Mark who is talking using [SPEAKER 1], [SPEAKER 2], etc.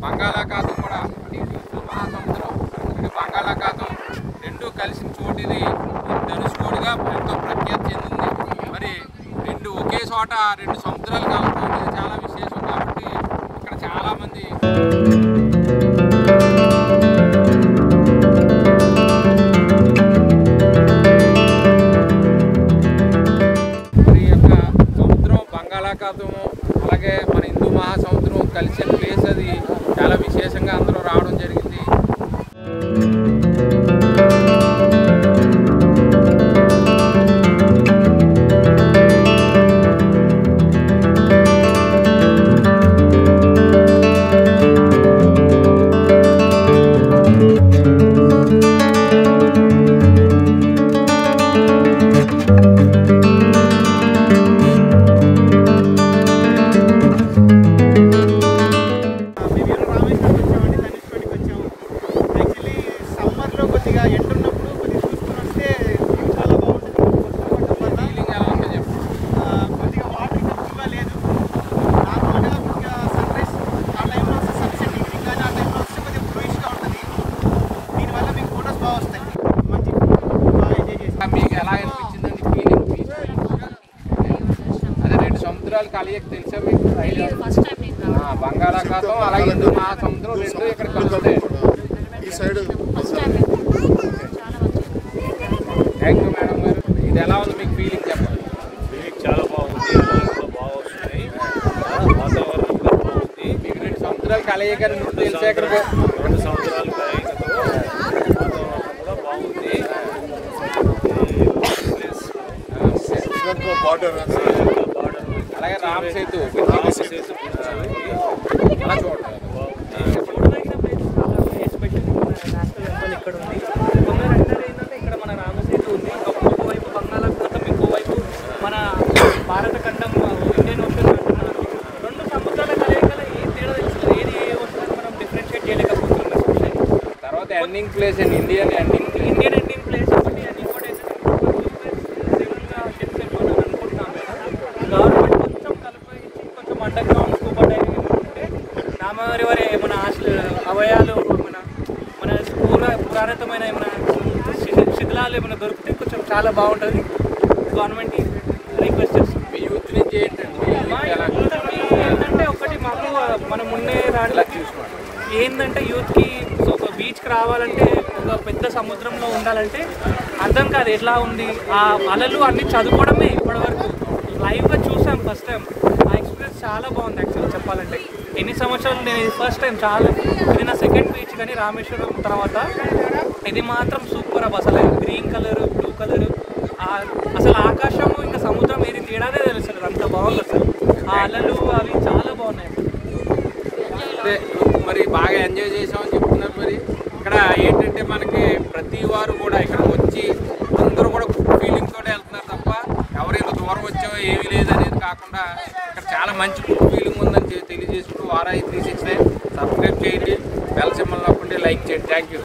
[SPEAKER 1] బంగాళాఖాతం కూడా మహాసముద్రం బంగాళాఖాతం రెండు కలిసిన చోటు ఇది ధనుష్కోడిగా ఎంతో ప్రఖ్యాతి చెందింది. మరి ఒకే చోట రెండు సముద్రాలు కలవడం అనేది చాలా విశేషం. కాబట్టి ఇక్కడ చాలామంది మరి యొక్క సముద్రం బంగాళాఖాతము అలాగే మన హిందూ మహాసముద్రం కలిసిన ప్లేస్ అది చాలా విశేషంగా అందరూ రావడం జరిగింది. మీకు ఎలా అనిపించిందండి ఫీలింగ్? అదే రెండు సముద్రాలు కలియక తెలుసా మీకు? బంగాళాఖాతం అలాగే హిందూ మహాసముద్రం రెండు ఇక్కడ కలుస్తాయి. థ్యాంక్ యూ మేడం గారు. ఇది ఎలా ఉంది మీకు ఫీలింగ్ చెప్పండి.
[SPEAKER 2] చాలా బాగుంది, బాగా వస్తున్నాయి, వాతావరణం కూడా బాగుంది.
[SPEAKER 1] మీకు రెండు సముద్రాలు కలియక తెలుసా? ఇక్కడ
[SPEAKER 2] రెండు సముద్రాలు కలయికతో వాతావరణం కూడా బాగుంది.
[SPEAKER 1] అలాగే రామ్ సేతు అలా చూడండి.
[SPEAKER 3] ఇక్కడ ఉంది కొందరు అంటారు ఏంటంటే ఇక్కడ మన రామసేతు ఉంది, ఒకవైపు బంగాళాఖాతం, ఇంకోవైపు మన భారత ఖండం ఇండియన్ ఓషన్ అంటున్నారు. రెండు సముద్రాల కలయికల ఏ తేడా తెలుసు, ఏది ఏ ఓషన్ మనం డిఫరెన్షియేట్ చేయలేకపోతున్నాం.
[SPEAKER 1] తర్వాత ఎండింగ్ ప్లేస్ అండి, ఇండియన్ ఎండింగ్
[SPEAKER 3] ప్లేస్ ఒకటి. అది కూడా అనుకుంటున్నాం గవర్నమెంట్ కొంచెం కలిపి కొంచెం అండర్ గ్రౌండ్ స్కూబా డైవింగ్ ఉంటే రామవారి వారి మన అవయాలు మన పురాతనమైన ఏమైనా శిథిలాలు ఏమైనా దొరికితే కొంచెం చాలా బాగుంటుంది. గవర్నమెంట్ రిక్వెస్ట్ చేస్తుంది.
[SPEAKER 1] మీ యూత్ నుంచి ఏంటంటే
[SPEAKER 3] ఏంటంటే ఒకటి మాకు మనం ముందే దాంట్లో చూసుకోండి ఏంటంటే యూత్కి ఒక బీచ్కి రావాలంటే ఒక పెద్ద సముద్రంలో ఉండాలంటే అర్థం కాదు ఎట్లా ఉంది ఆ అలలు అన్నీ చదువుకోవడమే. ఇప్పటివరకు లైవ్గా చూసాం ఫస్ట్ టైం. ఆ ఎక్స్పీరియన్స్ చాలా బాగుంది యాక్చువల్లీ చెప్పాలంటే. ఎన్ని సంవత్సరాలు నేను ఇది ఫస్ట్ టైం, చాలా ఇది నా సెకండ్ బీచ్ కానీ రామేశ్వరం తర్వాత ఇది మాత్రం సూపర్ అప్. అసలు గ్రీన్ కలర్, బ్లూ కలర్, అసలు ఆకాశము ఇంకా సముద్రం ఏది తేడాదే తెలుస్తుంది, అంత బాగుంది అసలు. ఆ అలలు అవి చాలా బాగున్నాయి.
[SPEAKER 1] అదే మరి బాగా ఎంజాయ్ చేసామని చెప్తున్నారు. మరి ఇక్కడ ఏంటంటే మనకి ప్రతి వారు కూడా ఇక్కడ వచ్చి అందరూ కూడా గుడ్ ఫీలింగ్ తోటే వెళ్తున్నారు తప్ప ఎవరైనా దూరం వచ్చామో ఏమీ లేదనేది కాకుండా ఇక్కడ చాలా మంచి గుడ్ ఫీలింగ్ ఉందని తెలియజేసుకుంటూ వారాయి 369 సబ్స్క్రైబ్ చేయండి, బెల్ సింబల్ నొక్కండి, లైక్ చేయండి. Thank you.